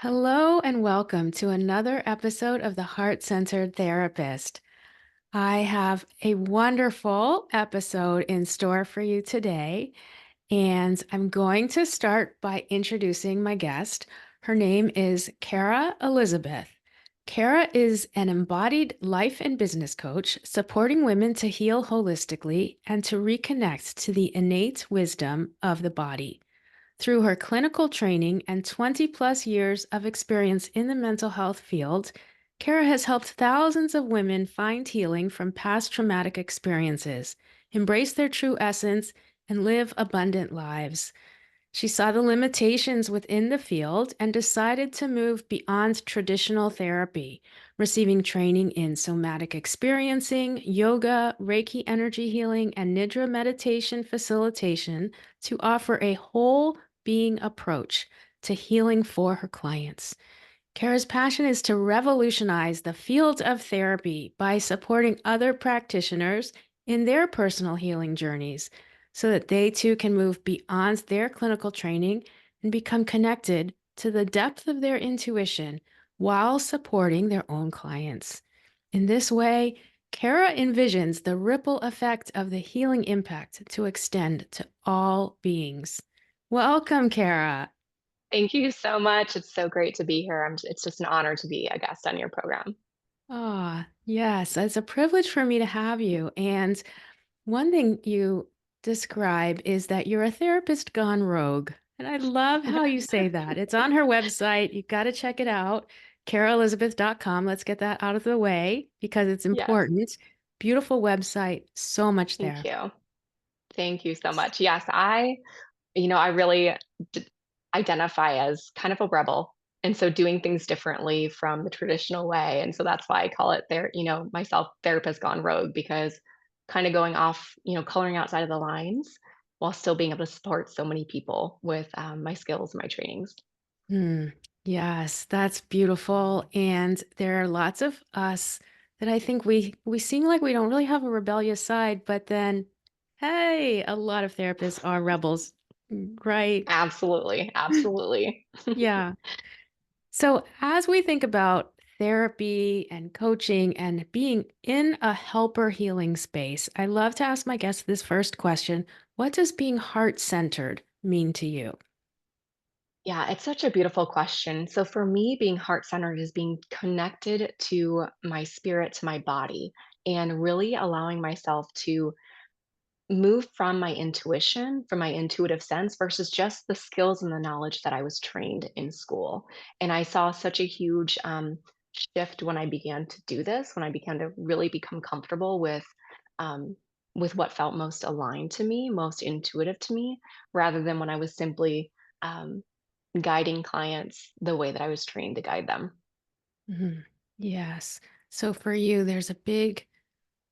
Hello and welcome to another episode of the Heart Centered Therapist. I have a wonderful episode in store for you today, and I'm going to start by introducing my guest. Her name is Carah Elizabeth. Carah is an embodied life and business coach supporting women to heal holistically and to reconnect to the innate wisdom of the body. Through her clinical training and 20 plus years of experience in the mental health field, Carah has helped thousands of women find healing from past traumatic experiences, embrace their true essence, and live abundant lives. She saw the limitations within the field and decided to move beyond traditional therapy, receiving training in somatic experiencing, yoga, Reiki energy healing, and Nidra meditation facilitation to offer a whole being approach to healing for her clients. Carah's passion is to revolutionize the field of therapy by supporting other practitioners in their personal healing journeys so that they too can move beyond their clinical training and become connected to the depth of their intuition while supporting their own clients. In this way, Carah envisions the ripple effect of the healing impact to extend to all beings. Welcome, Carah. Thank you so much. It's so great to be here. It's just an honor to be a guest on your program. Ah, yes, it's a privilege for me to have you. And one thing you describe is that you're a therapist gone rogue. And I love how you say that. It's on her website. You got to check it out, carahelizabeth.com. Let's get that out of the way because it's Yes. important. Beautiful website, so much Thank there. you. Thank you so much. Yes, I really identify as kind of a rebel. And so doing things differently from the traditional way. And so that's why I call it myself therapist gone rogue because kind of going off, coloring outside of the lines while still being able to support so many people with my skills and my trainings. Hmm. Yes, that's beautiful. And there are lots of us that I think we seem like we don't really have a rebellious side, but then, hey, a lot of therapists are rebels, right? Absolutely. Absolutely. Yeah. So as we think about therapy and coaching and being in a helper healing space, I love to ask my guests this first question. What does being heart-centered mean to you? Yeah, it's such a beautiful question. So for me, being heart-centered is being connected to my spirit, to my body, and really allowing myself to move from my intuition, from my intuitive sense versus just the skills and the knowledge that I was trained in school. And I saw such a huge shift when I began to do this, when I began to really become comfortable um, with what felt most aligned to me, most intuitive to me, rather than when I was simply um, guiding clients the way that I was trained to guide them. Mhm. Yes. So for you, there's a big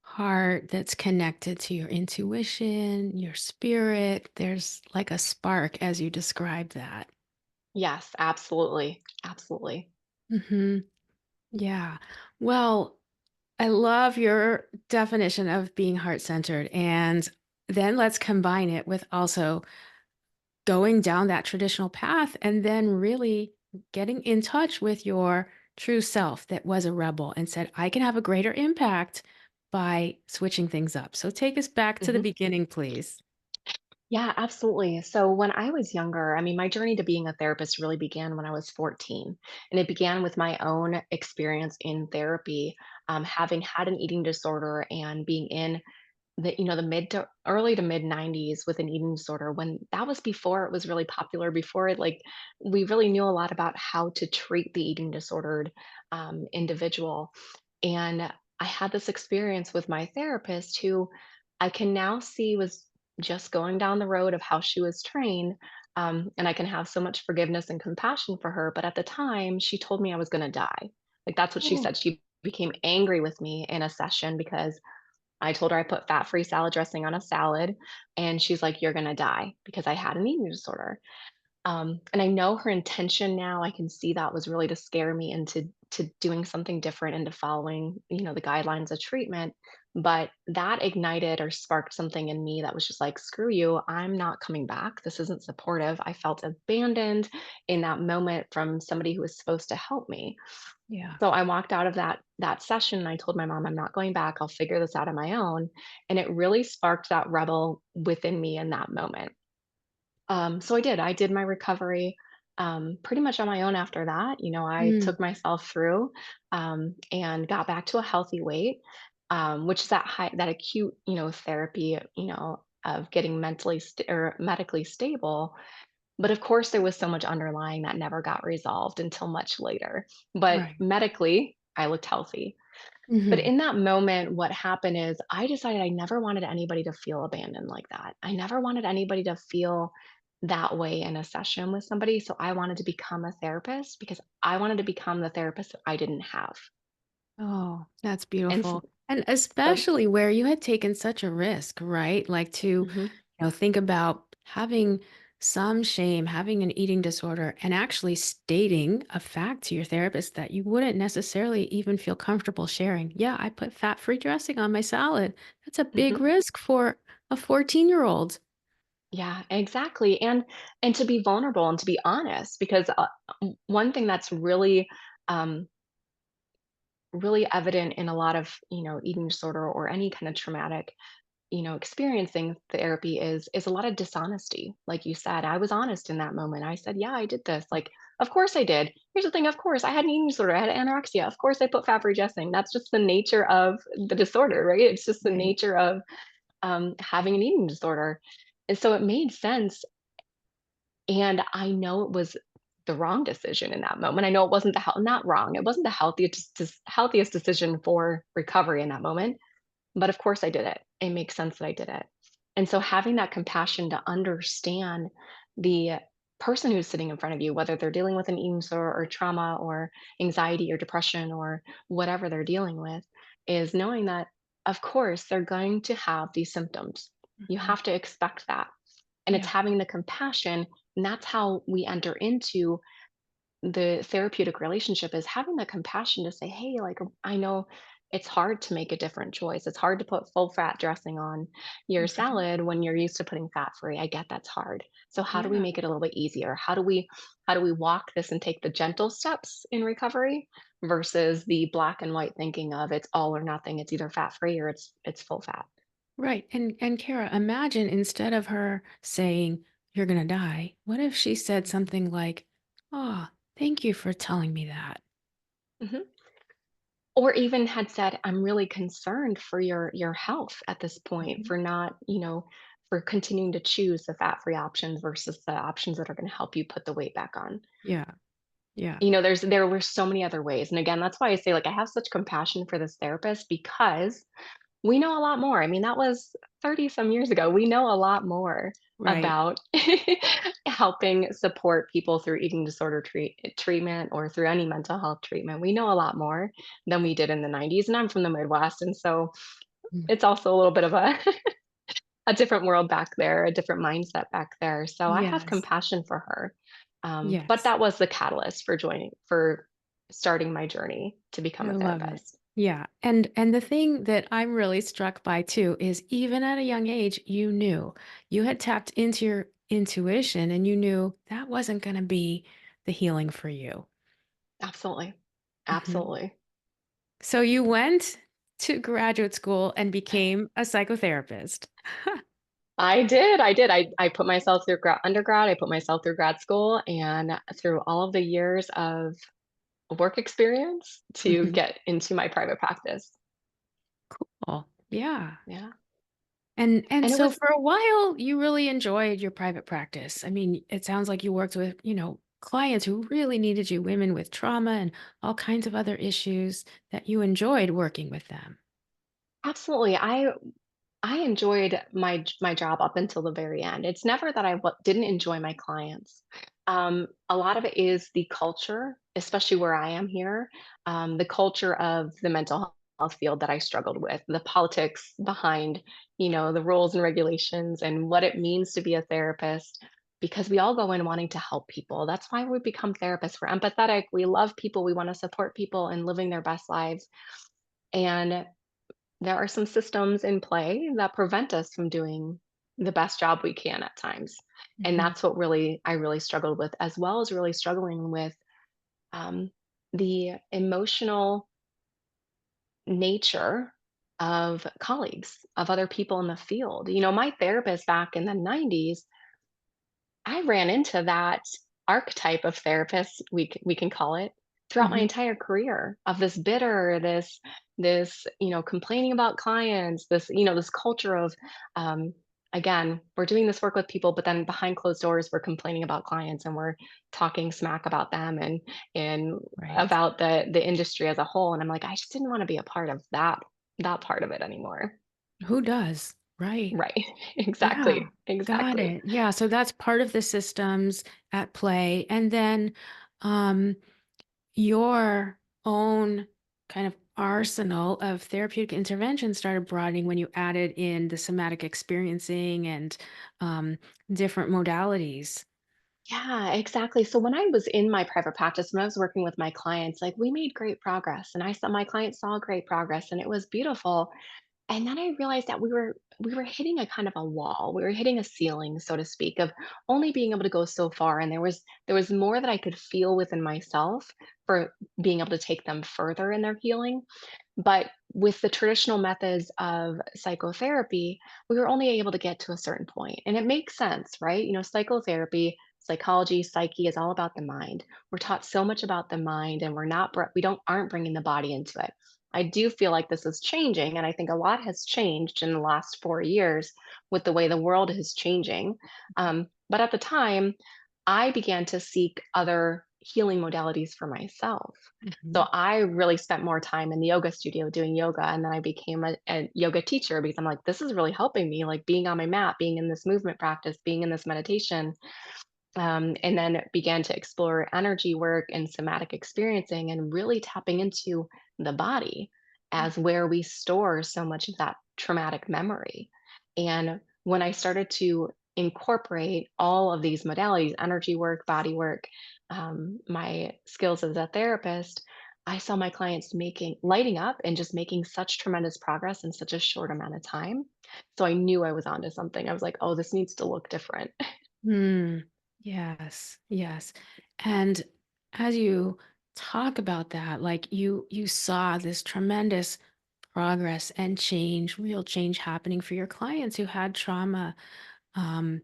heart that's connected to your intuition, your spirit. There's like a spark as you describe that. Yes, absolutely. Absolutely. Hmm. Yeah. Well, I love your definition of being heart centered. And then let's combine it with also going down that traditional path and then really getting in touch with your true self that was a rebel and said, I can have a greater impact by switching things up. So take us back to the Mhm. beginning, please. Yeah, absolutely. So when I was younger, I mean, my journey to being a therapist really began when I was 14. And it began with my own experience in therapy, having had an eating disorder and being in the mid to early to mid 90s with an eating disorder when that was before it was really popular, before we really knew a lot about how to treat the eating disordered individual. And I had this experience with my therapist who I can now see was just going down the road of how she was trained. And I can have so much forgiveness and compassion for her. But at the time, she told me I was going to die. Like, that's what she Oh, said. She became angry with me in a session because I told her I put fat-free salad dressing on a salad, and she's like, "You're gonna die," because I had an eating disorder. And I know her intention now. I can see that was really to scare me into doing something different, into following, the guidelines of treatment. But that ignited or sparked something in me that was just like, screw you, I'm not coming back. This isn't supportive. I felt abandoned in that moment from somebody who was supposed to help me. Yeah. So I walked out of that session and I told my mom, I'm not going back. I'll figure this out on my own. And it really sparked that rebel within me in that moment. So I did. I did my recovery pretty much on my own after that. I Mm, took myself through and got back to a healthy weight, which is that acute, therapy, of getting or medically stable. But of course, there was so much underlying that never got resolved until much later. But right. medically, I looked healthy. But Hmm. in that moment, what happened is I decided I never wanted anybody to feel abandoned like that. I never wanted anybody to feel that way in a session with somebody. So I wanted to become a therapist because I wanted to become the therapist that I didn't have. Oh, that's And beautiful. And so, especially where you had taken such a risk, right? Like to, mhm, think about having some shame, having an eating disorder, and actually stating a fact to your therapist that you wouldn't necessarily even feel comfortable sharing. Yeah, I put fat-free dressing on my salad. That's a big mhm. risk for a 14-year-old. Yeah, exactly. And to be vulnerable and to be honest, because one thing that's um, really evident in a lot of eating disorder or any kind of traumatic experiencing therapy is a lot of dishonesty. Like you said, I was honest in that moment. I said, yeah, I did this. Like, of course I did. Here's the thing, of course I had an eating disorder, I had anorexia, of course I put fat free dressing. That's just the nature of the disorder, right? It's just the Right. nature of having an eating disorder. And so it made sense. And I know it was the wrong decision in that moment. I know it wasn't not wrong, it wasn't the healthiest decision for recovery in that moment, but of course I did it. It makes sense that I did it. And so having that compassion to understand the person who's sitting in front of you, whether they're dealing with an eating disorder or trauma or anxiety or depression or whatever they're dealing with, is knowing that, of course, they're going to have these symptoms. You Mhm. have to expect that. And it's Yeah. having the compassion. And that's how we enter into the therapeutic relationship, is having the compassion to say, hey, like, I know it's hard to make a different choice. It's hard to put full fat dressing on your Mhm. salad when you're used to putting fat free. I get that's hard. So how do we Yeah. make it a little bit easier? How do we walk this and take the gentle steps in recovery versus the black and white thinking of it's all or nothing. It's either fat free or it's full fat. Right. And Kara, imagine instead of her saying, "You're gonna die," what if she said something like, "Oh, thank you for telling me that." Mhm. Or even had said, I'm really concerned for your health at this point, Mhm. for not, for continuing to choose the fat-free options versus the options that are going to help you put the weight back on. Yeah. Yeah. There were so many other ways. And again, that's why I say, like, I have such compassion for this therapist because we know a lot more. I mean, that was 30 some years ago. We know a lot more Right. about helping support people through eating disorder treatment or through any mental health treatment. We know a lot more than we did in the 90s. And I'm from the Midwest. And so Mm. it's also a little bit of a different world back there, a different mindset back there. So I have Yes. compassion for her. But Yes. that was the catalyst for starting my journey to become I a love it. therapist. Yeah. And the thing that I'm really struck by too is even at a young age, you knew you had tapped into your intuition and you knew that wasn't going to be the healing for you. Absolutely. Mhm. Absolutely. So you went to graduate school and became a psychotherapist. I did. I put myself through undergrad, I put myself through grad school, and through all of the years of work experience to Mhm. get into my private practice. Cool. Yeah. Yeah. And And it so was for a while you really enjoyed your private practice. I mean, it sounds like you worked with, clients who really needed you, women with trauma and all kinds of other issues that you enjoyed working with them. absolutely. I enjoyed my job up until the very end. It's never that I didn't enjoy my clients. A lot of it is the culture, especially where I am here, the culture of the mental health field that I struggled with, the politics behind, the rules and regulations and what it means to be a therapist. Because we all go in wanting to help people. That's why we become therapists. We're empathetic. We love people. We want to support people in living their best lives. And there are some systems in play that prevent us from doing the best job we can at times. And Mhm. that's what really I really struggled with, as well as really struggling with um, the emotional nature of colleagues, of other people in the field. My therapist back in the 90s, I ran into that archetype of therapist, we can call it, throughout my Mhm. entire career, of this bitter, this complaining about clients, this culture of, um, again, we're doing this work with people, but then behind closed doors, we're complaining about clients and we're talking smack about them and Right. about the industry as a whole. And I'm like, I just didn't want to be a part of that part of it anymore. Who does? Right. Right. Yeah. Exactly. Got Exactly. it. Yeah, so that's part of the systems at play. And then um your own kind of arsenal of therapeutic intervention started broadening when you added in the somatic experiencing and um, different modalities. Yeah, exactly. So when I was in my private practice, when I was working with my clients, like we made great progress and I saw my clients saw great progress and it was beautiful. And then I realized that we were hitting a kind of a wall. We were hitting a ceiling, so to speak, of only being able to go so far. And there was more that I could feel within myself for being able to take them further in their healing. But with the traditional methods of psychotherapy, we were only able to get to a certain point. And it makes sense, right? Psychotherapy, psychology, psyche is all about the mind. We're taught so much about the mind and we don't aren't bringing the body into it. I do feel like this is changing and I think a lot has changed in the last 4 years with the way the world is changing. But at the time, I began to seek other healing modalities for myself. So Mhm. I really spent more time in the yoga studio doing yoga, and then I became a yoga teacher because I'm like, this is really helping me, like being on my mat, being in this movement practice, being in this meditation, and then began to explore energy work and somatic experiencing and really tapping into the body as where we store so much of that traumatic memory. And when I started to incorporate all of these modalities, energy work, body work, my skills as a therapist, I saw my clients lighting up and just making such tremendous progress in such a short amount of time. So I knew I was onto something. I was like, oh, this needs to look different. Hmm. Yes, yes. And as you talk about that, like you saw this tremendous progress and change, real change happening for your clients who had trauma. Um,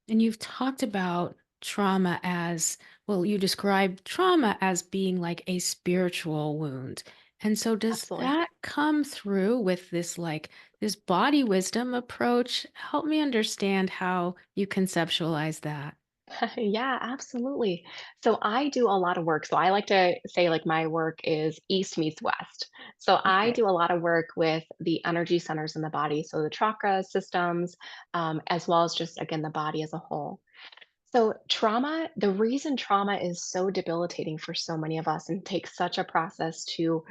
and you've talked about trauma as well, you described trauma as being like a spiritual wound. And so does Absolutely. that come through with this like this body wisdom approach? Help me understand how you conceptualize that. Yeah, absolutely. So I do a lot of work. So I like to say like my work is east meets west. So I Okay. do a lot of work with the energy centers in the body, so the chakra systems, as well as just again the body as a whole. So trauma, the reason trauma is so debilitating for so many of us and takes such a process to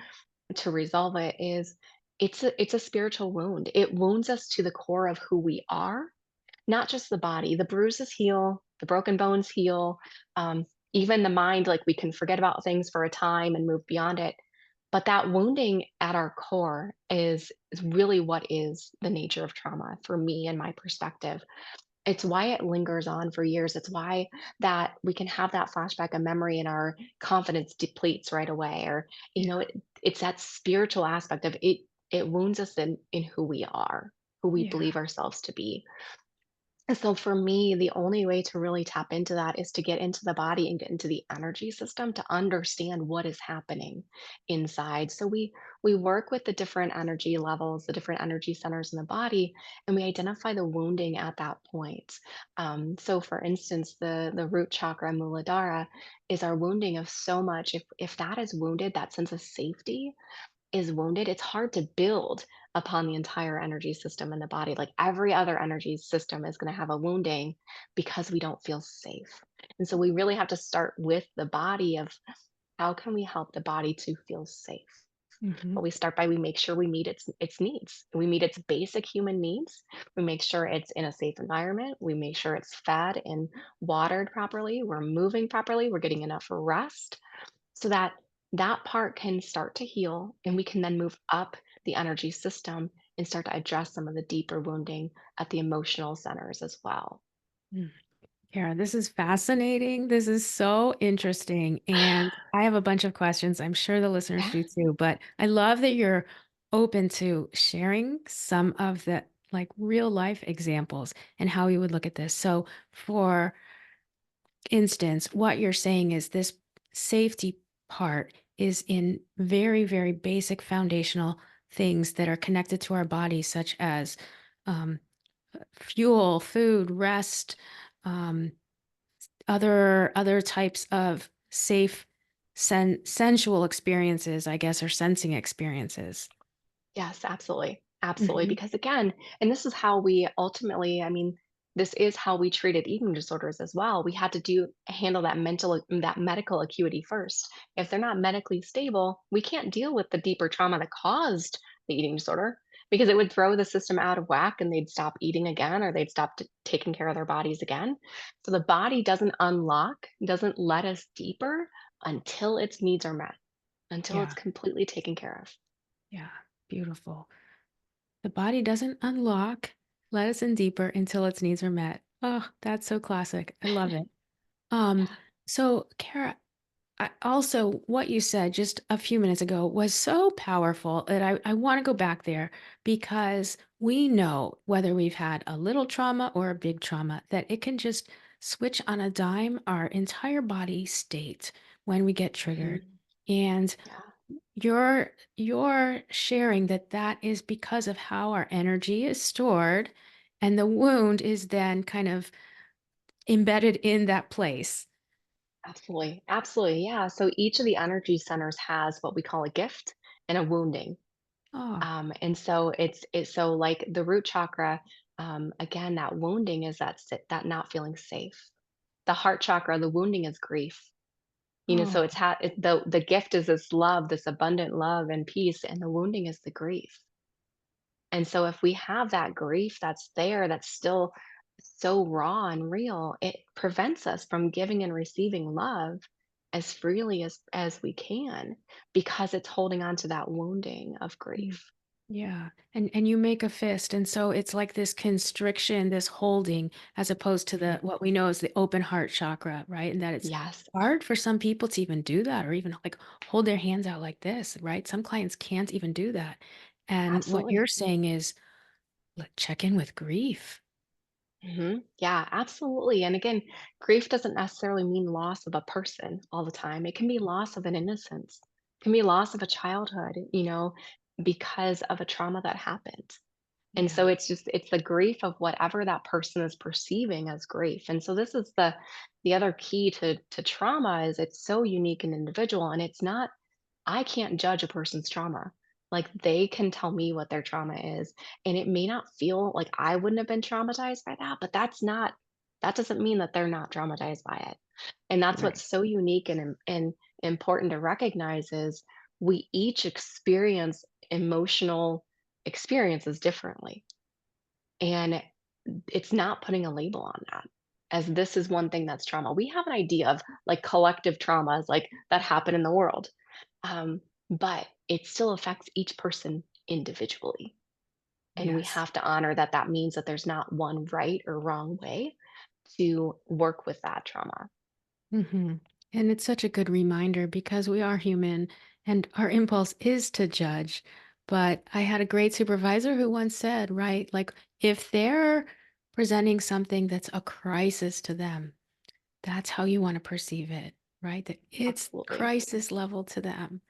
resolve it is it's a spiritual wound. It wounds us to the core of who we are, not just the body. The bruises heal, the broken bones heal, um, even the mind, like we can forget about things for a time and move beyond it. But that wounding at our core is really what is the nature of trauma for me and my perspective. It's why it lingers on for years. It's why that we can have that flashback of memory and our confidence depletes right away. Or, it's that spiritual aspect of it. It wounds us in who we are, who we Yeah. believe ourselves to be. And so for me, the only way to really tap into that is to get into the body and get into the energy system to understand what is happening inside. So we work with the different energy levels, the different energy centers in the body, and we identify the wounding at that point. So for instance, the root chakra muladhara is our wounding of so much. If that is wounded, that sense of safety is wounded, it's hard to build upon the entire energy system in the body. Like every other energy system is going to have a wounding because we don't feel safe. And so we really have to start with the body of how can we help the body to feel safe? Hmm. But we make sure we meet its needs. We meet its basic human needs. We make sure it's in a safe environment. We make sure it's fed and watered properly. We're moving properly. We're getting enough rest so that that part can start to heal and we can then move up the energy system and start to address some of the deeper wounding at the emotional centers as well. Mm. Kara, this is fascinating. This is so interesting. And I have a bunch of questions. I'm sure the listeners Yeah. do too, but I love that you're open to sharing some of the like real life examples and how you would look at this. So, for instance, what you're saying is this safety part is in very, very basic foundational things that are connected to our body, such as um, fuel, food, rest, um, other types of safe sensual experiences, I guess, or sensing experiences. Yes, absolutely. Absolutely. Mhm. Because again, and this is how we ultimately, I mean, this is how we treated eating disorders as well. We had to handle that that medical acuity first. If they're not medically stable, we can't deal with the deeper trauma that caused the eating disorder because it would throw the system out of whack and they'd stop eating again or they'd stop taking care of their bodies again. So the body doesn't unlock, doesn't let us deeper until its needs are met, until it's Yeah, completely taken care of. yeah, beautiful. The body doesn't unlock, let us in deeper until its needs are met. Oh, that's so classic. I love it. Um, Yeah. so Kara, also, what you said just a few minutes ago was so powerful that I want to go back there because we know whether we've had a little trauma or a big trauma that it can just switch on a dime our entire body state when we get triggered. Mhm. And Yeah, you're sharing that that is because of how our energy is stored, and the wound is then kind of embedded in that place. absolutely. Absolutely. Yeah. So each of the energy centers has what we call a gift and a wounding. Oh, And so it's so like the root chakra, again, that wounding is that not feeling safe. The heart chakra, the wounding is grief. So oh, the gift is this love, this abundant love and peace, and the wounding is the grief. And so if we have that grief that's there, that's still so raw and real, it prevents us from giving and receiving love as freely as we can because it's holding on to that wounding of mm, grief. yeah. And you make a fist, and so it's like this constriction, this holding, as opposed to the Mhm. what we know as the open heart chakra, right? And that it's Yes, hard for some people to even do that or even like hold their hands out like this, right? Some clients can't even do that. And what you're absolutely. saying is, check in with grief. Yeah, absolutely. And again, grief doesn't necessarily mean loss of a person all the time. It can be loss of an innocence, it can be loss of a childhood, because of a trauma that happened. And Yeah. so it's the grief of whatever that person is perceiving as grief. And so this is the other key to trauma is it's so unique and individual and it's not I can't judge a person's trauma. Like they can tell me what their trauma is and it may not feel like I wouldn't have been traumatized by that, but that doesn't mean that they're not traumatized by it. And that's Right. what's so unique and important to recognize is we each experience emotional experiences differently. And it's not putting a label on that, as this is one thing that's trauma. We have an idea of like collective traumas like that happen in the world, but it still affects each person individually. And we Yes. have to honor that that means that there's not one right or wrong way to work with that trauma. Mhm. And it's such a good reminder because we are human and our impulse is to judge. But I had a great supervisor who once said, right, like if they're presenting something that's a crisis to them, that's how you want to perceive it, right? That it's Absolutely. crisis level to them.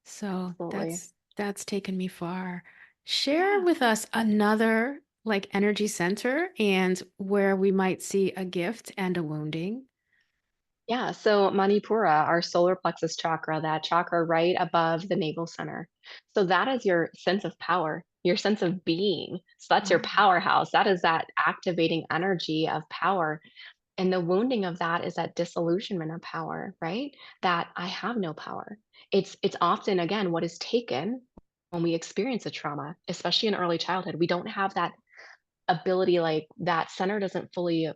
So Absolutely. that's taken me far. Share Yeah. with us another like energy center and where we might see a gift and a wounding. Yeah, so Manipura, our solar plexus chakra, that chakra right above the navel center. So that is your sense of power, your sense of being. So that's your Oh, powerhouse. That is that activating energy of power. And the wounding of that is that disillusionment of power, right? That I have no power. It's often again what is taken when we experience a trauma, especially in early childhood. We don't have that ability, like that center doesn't fully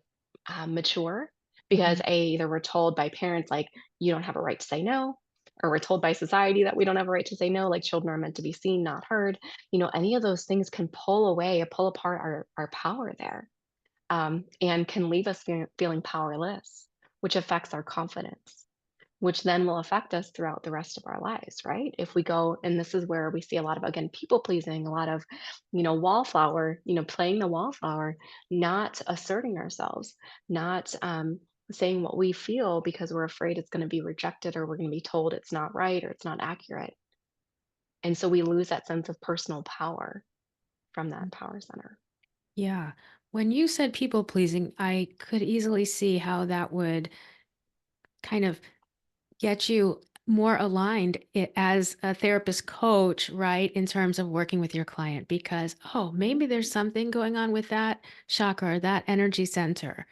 mature because mhm. either we're told by parents like you don't have a right to say no, or we're told by society that we don't have a right to say no, like children are meant to be seen, not heard. Any of those things can pull apart our power there, and can leave us feeling powerless, which affects our confidence, which then will affect us throughout the rest of our lives, right? If we go, and this is where we see a lot of, again, people pleasing, a lot of, wallflower, playing the wallflower, not asserting ourselves, not saying what we feel because we're afraid it's going to be rejected or we're going to be told it's not right or it's not accurate. And so we lose that sense of personal power from that power center. Yeah. When you said people pleasing, I could easily see how that would kind of get you more aligned as a therapist coach, right? In terms of working with your client, because, oh, maybe there's something going on with that chakra or that energy center.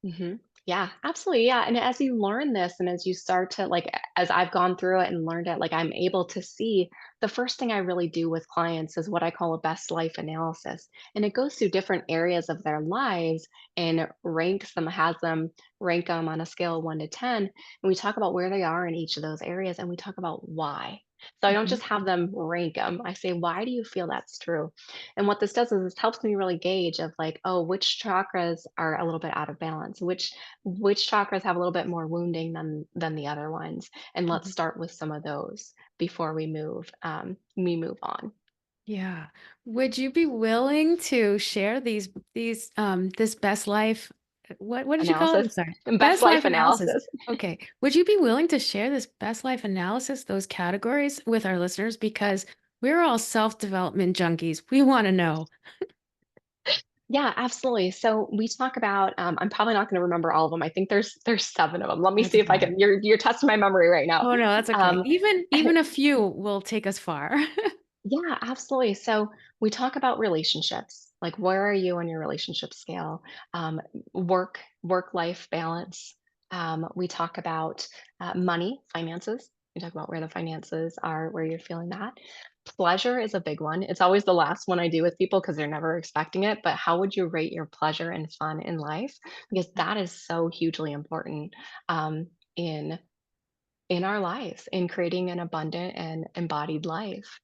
Mhm. Yeah, absolutely. Yeah. And as you learn this and as you start to as I've gone through it and learned it, I'm able to see the first thing I really do with clients is what I call a best life analysis. And it goes through different areas of their lives and rank them on a scale of 1 to 10. And we talk about where they are in each of those areas and we talk about why. So I don't Mhm. just have them rank them. I say, why do you feel that's true? And what this does is this helps me really gauge of oh, which chakras are a little bit out of balance, which chakras have a little bit more wounding than the other ones, and let's Mhm. start with some of those before we move on. Yeah. Would you be willing to share this best life what did you call it? Analysis, I'm sorry. best Best life life analysis. analysis. Okay. Would you be willing to share this best life analysis, those categories with our listeners? Because we're all self-development junkies. We want to know. Yeah, absolutely. So we talk about. I'm probably not going to remember all of them. I think there's 7 of them. Let me That's see if I fine. can. You're testing my memory right now. Oh no, that's okay. Um, Even a few will take us far. Yeah, absolutely. So we talk about relationships, like where are you on your relationship scale? Work life balance. We talk about money, finances. We talk about where the finances are, where you're feeling that. Pleasure is a big one. It's always the last one I do with people because they're never expecting it. But how would you rate your pleasure and fun in life? Because that is so hugely important in our lives, in creating an abundant and embodied life.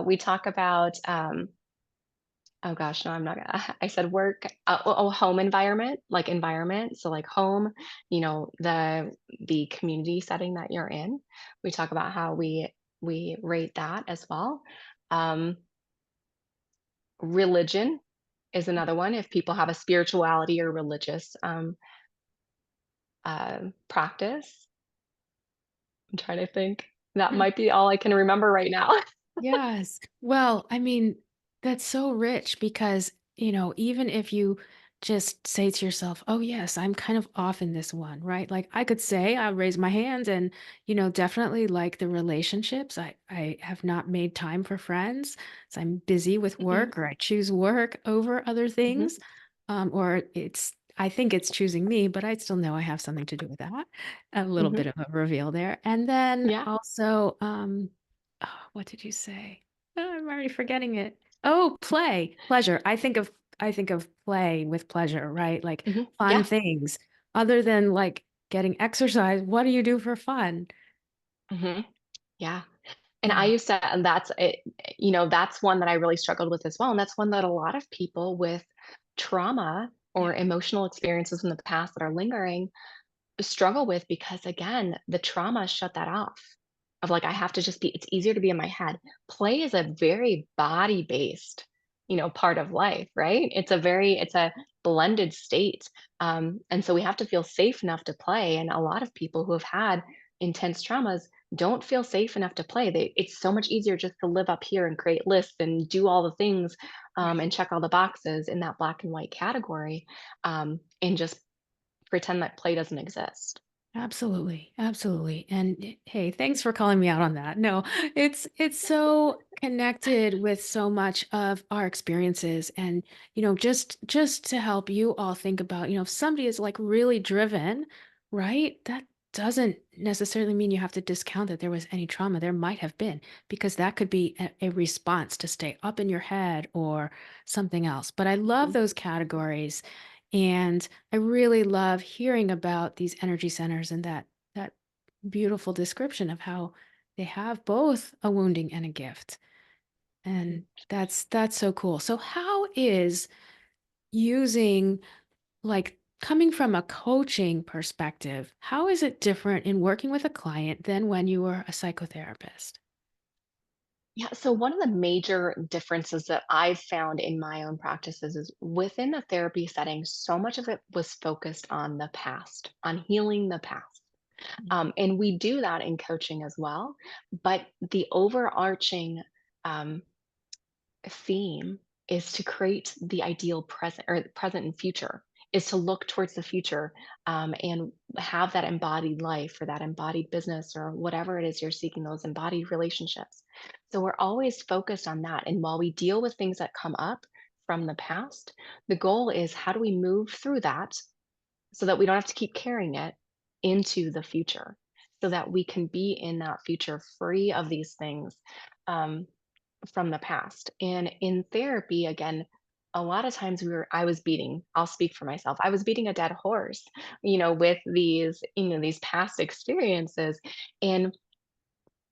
We talk about, oh gosh, no, I'm not gonna, I said work, home environment, environment. So like home, the community setting that you're in. We talk about how we rate that as well. Um, Religion is another one. If people have a spirituality or religious practice, I'm trying to think. That might be all I can remember right now. Yes. Well, I mean, that's so rich because, even if you just say to yourself, oh, yes, I'm kind of off in this one, right? Like I could say, I raise my hand and, definitely like the relationships. I have not made time for friends. So I'm busy with Mhm, work or I choose work over other mhm, things. I think it's choosing me, but I still know I have something to do with that. A little mhm. bit of a reveal there. And then Yeah. also, oh, what did you say? Oh, I'm already forgetting it. Oh, play, pleasure. I think of play with pleasure, right? Like Mhm. fun Yeah. things other than like getting exercise. What do you do for fun? Mhm. Yeah. And I Yeah. used to, and that's it, that's one that I really struggled with as well. And that's one that a lot of people with trauma Yeah. or emotional experiences in the past that are lingering struggle with because, again, the trauma shut that off. Of I have to just be, it's easier to be in my head. Play is a very body based, part of life, right? It's a blended state. And so we have to feel safe enough to play. And a lot of people who have had intense traumas don't feel safe enough to play. It's so much easier just to live up here and create lists and do all the things, and check all the boxes in that black and white category, and just pretend that play doesn't exist. Absolutely, absolutely. And hey, thanks for calling me out on that. No, it's so connected with so much of our experiences and just to help you all think about, if somebody is like really driven, right? That doesn't necessarily mean you have to discount that there was any trauma. There might have been because that could be a response to stay up in your head or something else. But I love Mhm. those categories and I really love hearing about these energy centers and that beautiful description of how they have both a wounding and a gift. Mhm. And that's so cool. So how is using, like, coming from a coaching perspective, how is it different in working with a client than when you were a psychotherapist? Yeah, so one of the major differences that I've found in my own practices is within the therapy setting, so much of it was focused on the past, on healing the past. Mm. And we do that in coaching as well. But the overarching um, theme is to create the ideal present or present and future, is to look towards the future, and have that embodied life or that embodied business or whatever it is you're seeking, those embodied relationships. So we're always focused on that. And while we deal with things that come up from the past, the goal is how do we move through that so that we don't have to keep carrying it into the future, so that we can be in that future free of these things, um, from the past. And in therapy, again, a lot of times I was beating, I'll speak for myself. I was beating a dead horse, with these past experiences. And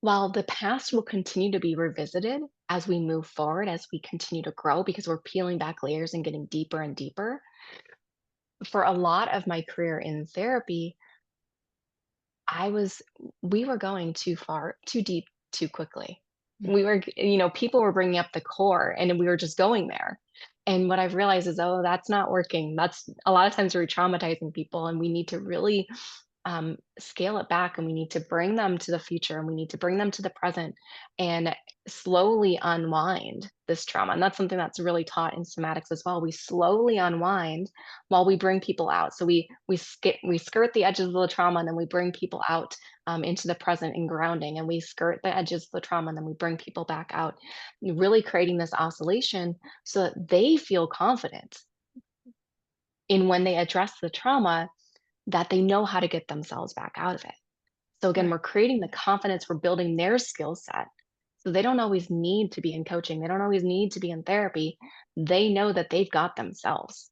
while the past will continue to be revisited as we move forward, as we continue to grow, because we're peeling back layers and getting deeper and deeper, for a lot of my career in therapy, I was we were going too far, too deep, too quickly. Mm. People were bringing up the core and we were just going there. And what I've realized is, oh, that's not working. That's a lot of times we're traumatizing people, and we need to really scale it back, and we need to bring them to the future, and we need to bring them to the present and slowly unwind this trauma. And that's something that's really taught in somatics as well. We slowly unwind while we bring people out. So we skirt the edges of the trauma, and then we bring people out, into the present and grounding, and we skirt the edges of the trauma, and then we bring people back out, really creating this oscillation so that they feel confident in when they address the trauma, that they know how to get themselves back out of it. So again, Right. we're creating the confidence, we're building their skill set. So they don't always need to be in coaching. They don't always need to be in therapy. They know that they've got themselves.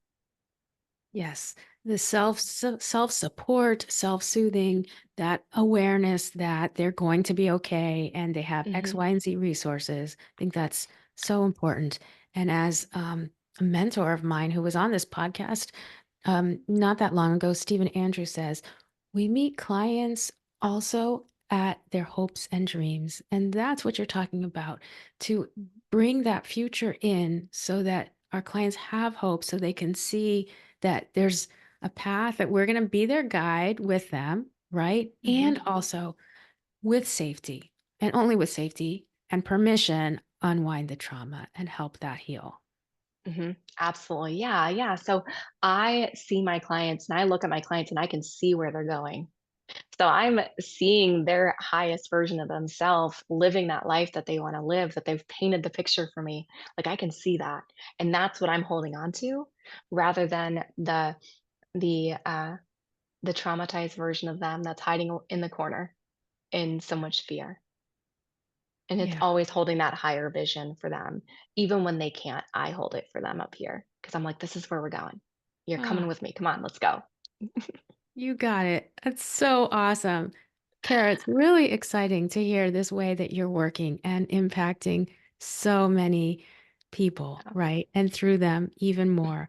Yes, the self-support, self-soothing, that awareness that they're going to be okay and they have X, Hmm. Y, and Z resources. I think that's so important. And as a mentor of mine who was on this podcast not that long ago, Stephen Andrews says, we meet clients also at their hopes and dreams. And that's what you're talking about, to bring that future in so that our clients have hope, so they can see that there's a path, that we're going to be their guide with them, right? Hmm. And also with safety, and only with safety and permission, unwind the trauma and help that heal. Hmm. Absolutely. Yeah. Yeah. So I see my clients and I look at my clients and I can see where they're going. So I'm seeing their highest version of themselves living that life that they want to live, that they've painted the picture for me. Like I can see that. And that's what I'm holding on to, rather than the the traumatized version of them that's hiding in the corner in so much fear. And it's Yeah. always holding that higher vision for them. Even when they can't, I hold it for them up here because I'm like, this is where we're going. You're coming Ah, with me. Come on, let's go. you got it. That's so awesome. Kara, it's really exciting to hear this way that you're working and impacting so many people, right? And through them, even more.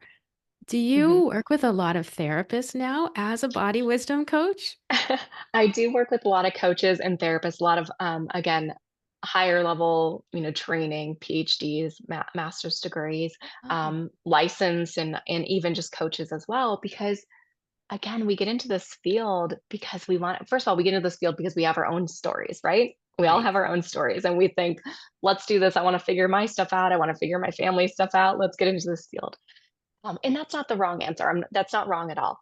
Do Mhm. you work with a lot of therapists now as a body wisdom coach? I do work with a lot of coaches and therapists, a lot of, again, higher level, training, PhDs, master's degrees, Oh, licensed, and even just coaches as well. Because again, we get into this field because first of all, we get into this field because we have our own stories, right? We all right. have our own stories, and we think, let's do this. I want to figure my stuff out. I want to figure my family stuff out. Let's get into this field. And that's not the wrong answer. That's not wrong at all.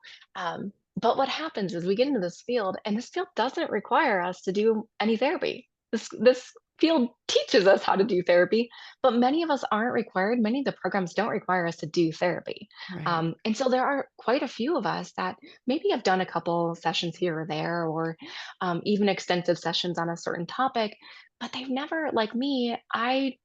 But what happens is we get into this field, and this field doesn't require us to do any therapy. This field teaches us how to do therapy, but many of us aren't required. Many of the programs don't require us to do therapy, Right. and so there are quite a few of us that maybe have done a couple sessions here or there, or even extensive sessions on a certain topic, but they've never, like me. I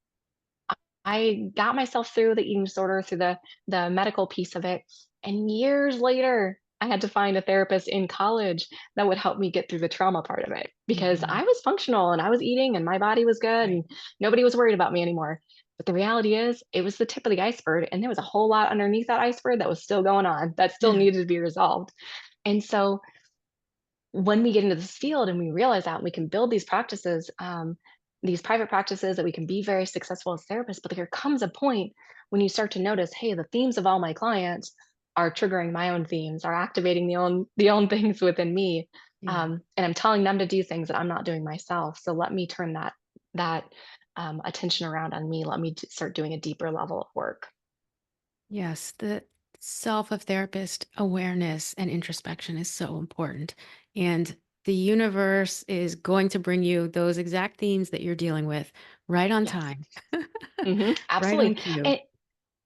got myself through the eating disorder, through the medical piece of it, and years later, I had to find a therapist in college that would help me get through the trauma part of it because Mhm. I was functional and I was eating and my body was good Right. and nobody was worried about me anymore. But the reality is, it was the tip of the iceberg, and there was a whole lot underneath that iceberg that was still going on that still Yeah. needed to be resolved. And so when we get into this field and we realize that, and we can build these private practices that we can be very successful as therapists, but there comes a point when you start to notice, hey, the themes of all my clients are triggering my own themes, are activating the own things within me, Yeah. and I'm telling them to do things that I'm not doing myself. So let me turn that attention around on me. Let me start doing a deeper level of work. Yes, the self of therapist awareness and introspection is so important. And the universe is going to bring you those exact themes that you're dealing with right on Yes. time, right on Absolutely. cue.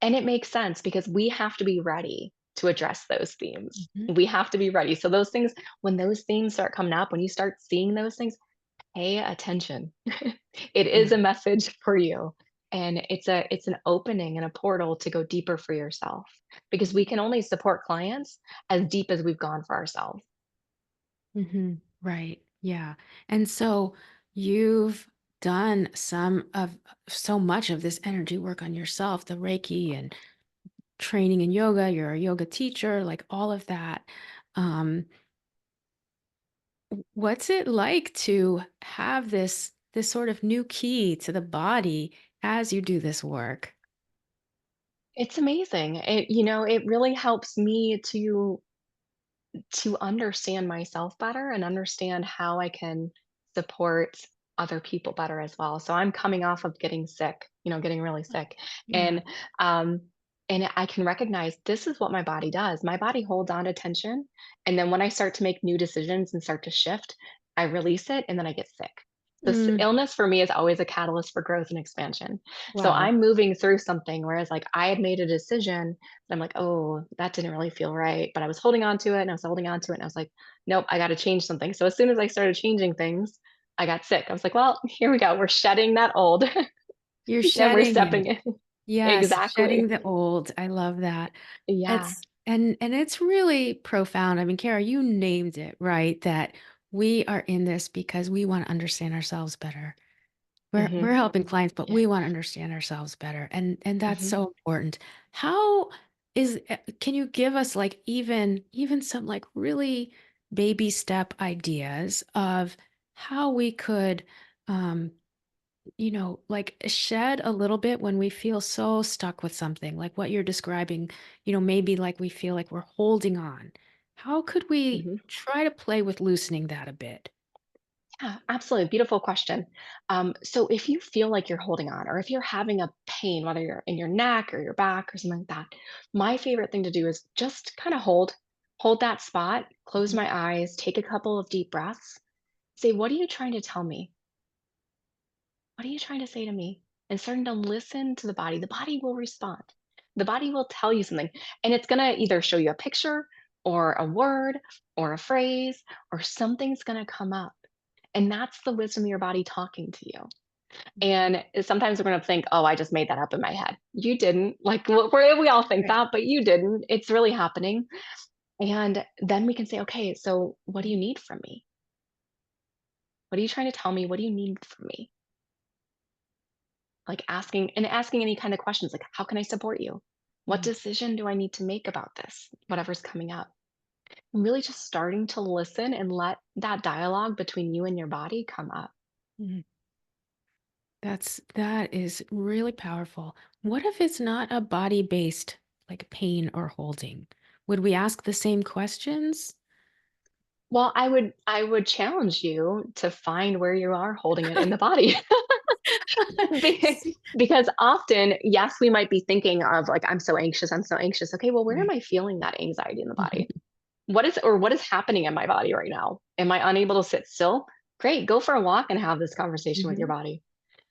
And it makes sense because we have to be ready to address those themes. Mhm. We have to be ready. So those things, when those themes start coming up, when you start seeing those things, pay attention. It is Yeah. a message for you. And it's an opening and a portal to go deeper for yourself because we can only support clients as deep as we've gone for ourselves. Right. Yeah. And so you've done so much of this energy work on yourself, the Reiki and training in yoga. You're a yoga teacher, like all of that. Um, what's it like to have this sort of new key to the body as you do this work? It's amazing. It really helps me to understand myself better and understand how I can support other people better as well. So I'm coming off of getting sick, getting really sick. Yeah. And um and I can recognize this is what my body does. My body holds on to tension. And then when I start to make new decisions and start to shift, I release it and then I get sick. This Mm, illness for me is always a catalyst for growth and expansion. So wow. I'm moving through something, whereas like I had made a decision and I'm like, oh, that didn't really feel right. But I was holding on to it and I was holding on to it. And I was like, nope, I got to change something. So as soon as I started changing things, I got sick. I was like, well, here we go. We're shedding that old You're and we're shedding stepping it. in. Yes, Exactly. shedding the old. I love that. Yeah. And it's really profound. I mean, Kara, you named it, right? That we are in this because we want to understand ourselves better. We're Hmm. helping clients, but Yeah. we want to understand ourselves better. And that's Hmm. so important. How can you give us like even some like really baby step ideas of how we could um like shed a little bit when we feel so stuck with something, like what you're describing, maybe like we feel like we're holding on. How could we Hmm. try to play with loosening that a bit? Yeah, absolutely. Beautiful question. So if you feel like you're holding on, or if you're having a pain, whether you're in your neck or your back or something like that, my favorite thing to do is just kind of hold that spot, close Mhm. my eyes, take a couple of deep breaths, say, what are you trying to tell me? What are you trying to say to me? And starting to listen to the body. The body will respond. The body will tell you something. And it's going to either show you a picture or a word or a phrase or something's going to come up. And that's the wisdom of your body talking to you. Mhm. And sometimes we're going to think, oh, I just made that up in my head. You didn't. Like, we all think Right. that, but you didn't. It's really happening. And then we can say, okay, so what do you need from me? What are you trying to tell me? What do you need from me? Like asking any kind of questions like, how can I support you? What Mhm. decision do I need to make about this? Whatever's coming up. And really just starting to listen and let that dialogue between you and your body come up. Mhm. That is really powerful. What if it's not a body-based like pain or holding? Would we ask the same questions? Well, I would challenge you to find where you are holding it in the body. Be- because often, yes, we might be thinking of like, I'm so anxious, I'm so anxious. Okay, well, where am Right. I feeling that anxiety in the body? Mhm. What is happening in my body right now? Am I unable to sit still? Great, go for a walk and have this conversation with your Mhm. body.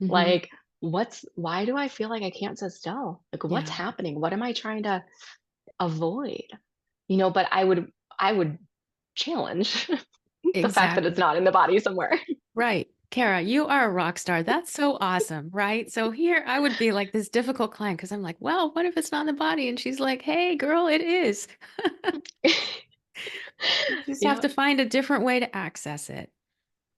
Mhm. Like, why do I feel like I can't sit still? Like, what's Yeah, happening? What am I trying to avoid? But I would challenge the fact that it's exactly. not in the body somewhere. Right. Kara, you are a rock star. That's so awesome, right? So here I would be like this difficult client because I'm like, well, what if it's not in the body? And she's like, hey, girl, it is. You just have Yeah. to find a different way to access it.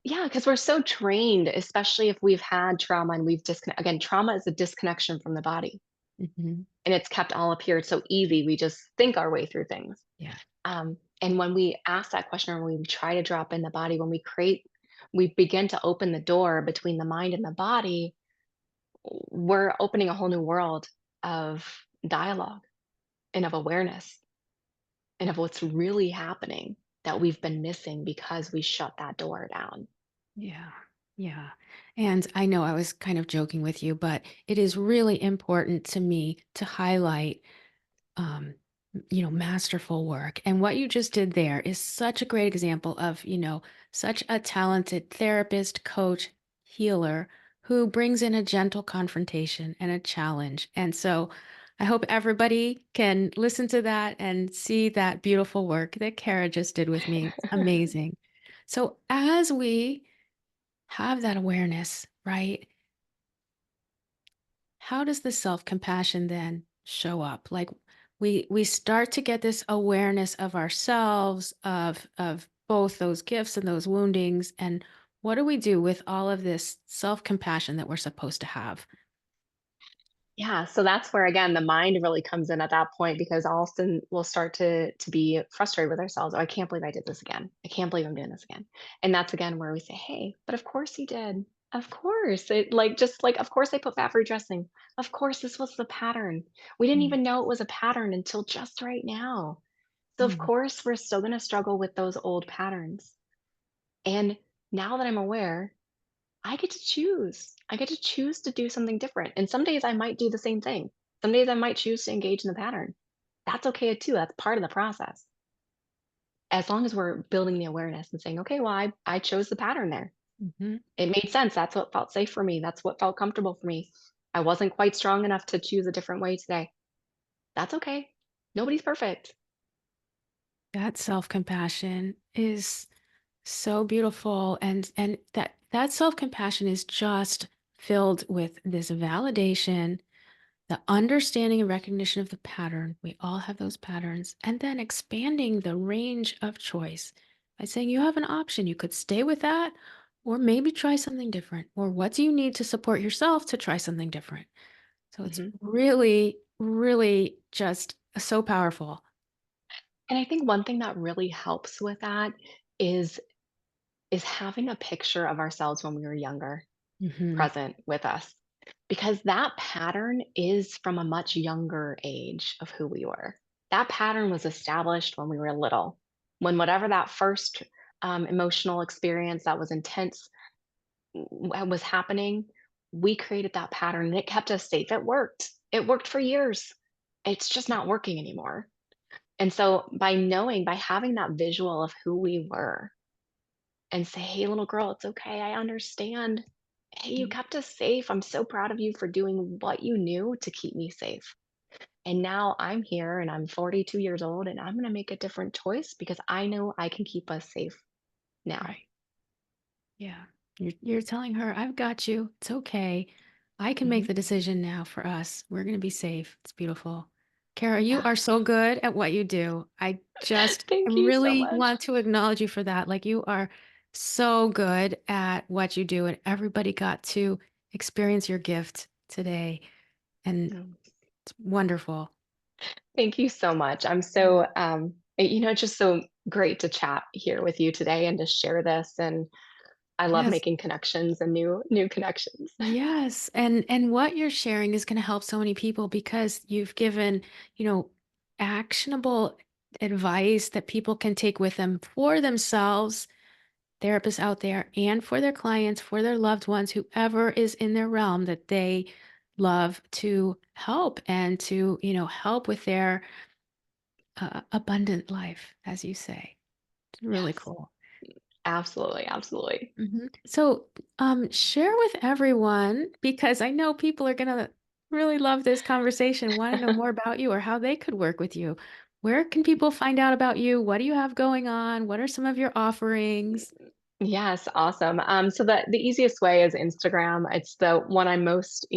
Yeah, because we're so trained, especially if we've had trauma and we've again, trauma is a disconnection from the body, Mhm. and it's kept all up here. It's so easy. We just think our way through things. Yeah. And when we ask that question or when we try to drop in the body, when we begin to open the door between the mind and the body, we're opening a whole new world of dialogue and of awareness and of what's really happening that we've been missing because we shut that door down. Yeah. Yeah. And I know I was kind of joking with you, but it is really important to me to highlight um, masterful work. And what you just did there is such a great example of, such a talented therapist, coach, healer who brings in a gentle confrontation and a challenge. And so I hope everybody can listen to that and see that beautiful work that Kara just did with me. It's amazing. So as we have that awareness, right? How does the self-compassion then show up? Like we start to get this awareness of ourselves, of both those gifts and those woundings, and what do we do with all of this self-compassion that we're supposed to have? Yeah, so that's where again the mind really comes in at that point because all of a sudden we'll start to be frustrated with ourselves. Oh, I can't believe I did this again. I can't believe I'm doing this again. And that's again where we say, hey, but of course you did. Of course. It like just like of course I put fat-free dressing. Of course this was the pattern. We didn't Mm, even know it was a pattern until just right now. So of mm, course we're still gonna struggle with those old patterns. And now that I'm aware, I get to choose. I get to choose to do something different. And some days I might do the same thing. Some days I might choose to engage in the pattern. That's okay too. That's part of the process. As long as we're building the awareness and saying, okay, well, I chose the pattern there. mhm. It made sense. That's what felt safe for me. That's what felt comfortable for me. I wasn't quite strong enough to choose a different way today. That's okay. Nobody's perfect. That self-compassion is so beautiful, and that self-compassion is just filled with this validation, the understanding and recognition of the pattern. We all have those patterns. And then expanding the range of choice by saying you have an option. You could stay with that, or maybe try something different. Or what do you need to support yourself to try something different? So it's Mhm. really, really just so powerful. And I think one thing that really helps with that is is having a picture of ourselves when we were younger Hmm. present with us because that pattern is from a much younger age of who we were. That pattern was established when we were little, when whatever that first emotional experience that was intense was happening, we created that pattern and it kept us safe. It worked. It worked for years. It's just not working anymore. And so by knowing, by having that visual of who we were, and say, "Hey, little girl, it's okay. I understand. Hey, you kept us safe. I'm so proud of you for doing what you knew to keep me safe. And now I'm here and I'm 42 years old and I'm going to make a different choice because I know I can keep us safe now." Right. Yeah. You're telling her, I've got you. It's okay. I can make Mhm. the decision now for us. We're going to be safe. It's beautiful. Kara, you Yeah. are so good at what you do. I Thank you so really much. want to acknowledge you for that. Like you are so good at what you do, and everybody got to experience your gift today. And Mm. it's wonderful. Thank you so much. I'm Yeah. so, it's just so great to chat here with you today and to share this. And I love Yes. making connections and new connections. Yes, and what you're sharing is going to help so many people because you've given, you know, actionable advice that people can take with them for themselves, therapists out there, and for their clients, for their loved ones, whoever is in their realm that they love to help and to, help with their abundant life, as you say. It's really Yes, cool. absolutely. Absolutely. So, share with everyone because I know people are gonna really love this conversation, want to know more about you or how they could work with you. Where can people find out about you? What do you have going on? What are some of your offerings? Yes, awesome. So the easiest way is Instagram. It's the one I'm most,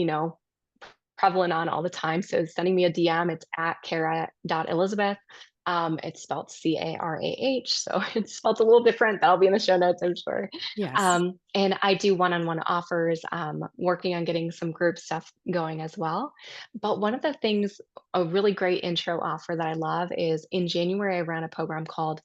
prevalent on all the time. So sending me a DM, it's at Carah.Elizabeth. It's spelled Carah, so it's spelled a little different. That'll be in the show notes, I'm sure. Yes. And I do one-on-one offers, working on getting some group stuff going as well. But one of the things, a really great intro offer that I love is in January, I ran a program called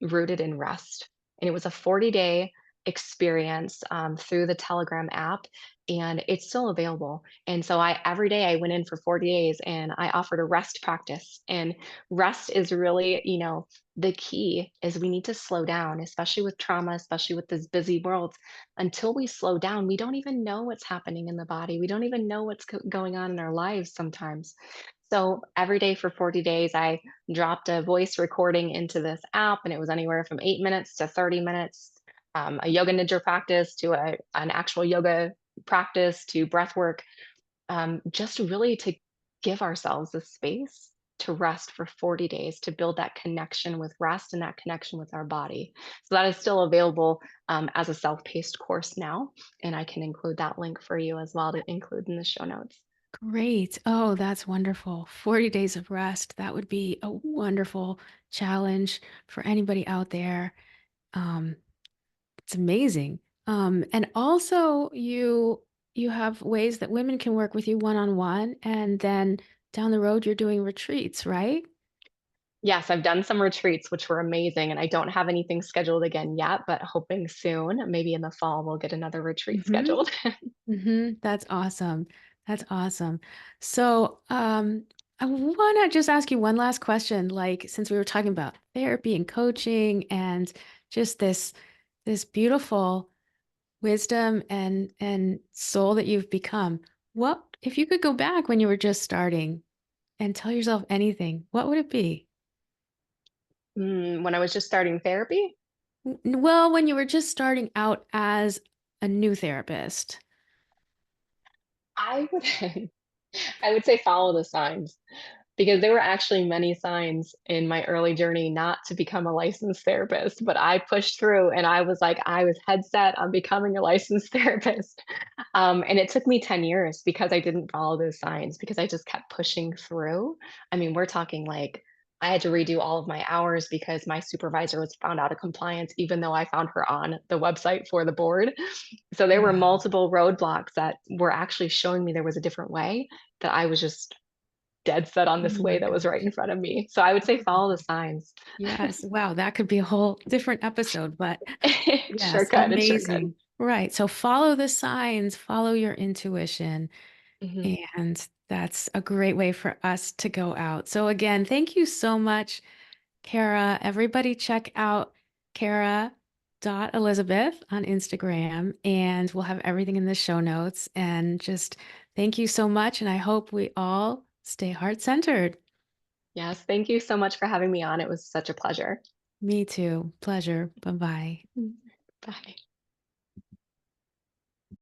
Rooted in Rest. And it was a 40-day experience through the Telegram app, and it's still available. And so I every day I went in for 40 days and I offered a rest practice. And rest is really, the key is we need to slow down, especially with trauma, especially with this busy world. Until we slow down, we don't even know what's happening in the body. We don't even know what's going on in our lives sometimes. So every day for 40 days, I dropped a voice recording into this app, and it was anywhere from 8 minutes to 30 minutes, a yoga nidra practice to an actual yoga practice to breath work, just really to give ourselves the space to rest for 40 days, to build that connection with rest and that connection with our body. So that is still available as a self-paced course now, and I can include that link for you as well to include in the show notes. Great. Oh, that's wonderful. 40 days of rest. That would be a wonderful challenge for anybody out there. Um, it's amazing. And also you have ways that women can work with you one-on-one, and then down the road you're doing retreats, right? Yes, I've done some retreats, which were amazing, and I don't have anything scheduled again yet, but hoping soon, maybe in the fall, we'll get another retreat Mm-hmm. scheduled. Mm-hmm. That's awesome. That's awesome. So, I want to just ask you one last question. Like, since we were talking about therapy and coaching and just this beautiful wisdom and soul that you've become, what if you could go back when you were just starting and tell yourself anything, what would it be? When I was just starting therapy, Well, when you were just starting out as a new therapist. I would I would say follow the signs. Because there were actually many signs in my early journey not to become a licensed therapist, but I pushed through and I was head set on becoming a licensed therapist. And it took me 10 years because I didn't follow those signs, because I just kept pushing through. I mean, we're talking like I had to redo all of my hours because my supervisor was found out of compliance, even though I found her on the website for the board. So there were Wow. multiple roadblocks that were actually showing me there was a different way, that I was just dead set on Oh this way my that was right in gosh. front of me. So I would say follow the signs. Yes. Wow. That could be a whole different episode, but It sure yes, could. It sure could. amazing. Right. So follow the signs, follow your intuition, Mhm. and that's a great way for us to go out. So again, thank you so much, Carah. Everybody check out Carah.Elizabeth on Instagram, and we'll have everything in the show notes. And just thank you so much. And I hope we all stay heart-centered. Yes, thank you so much for having me on. It was such a pleasure. Me too. Pleasure. Bye-bye. Mm. Bye.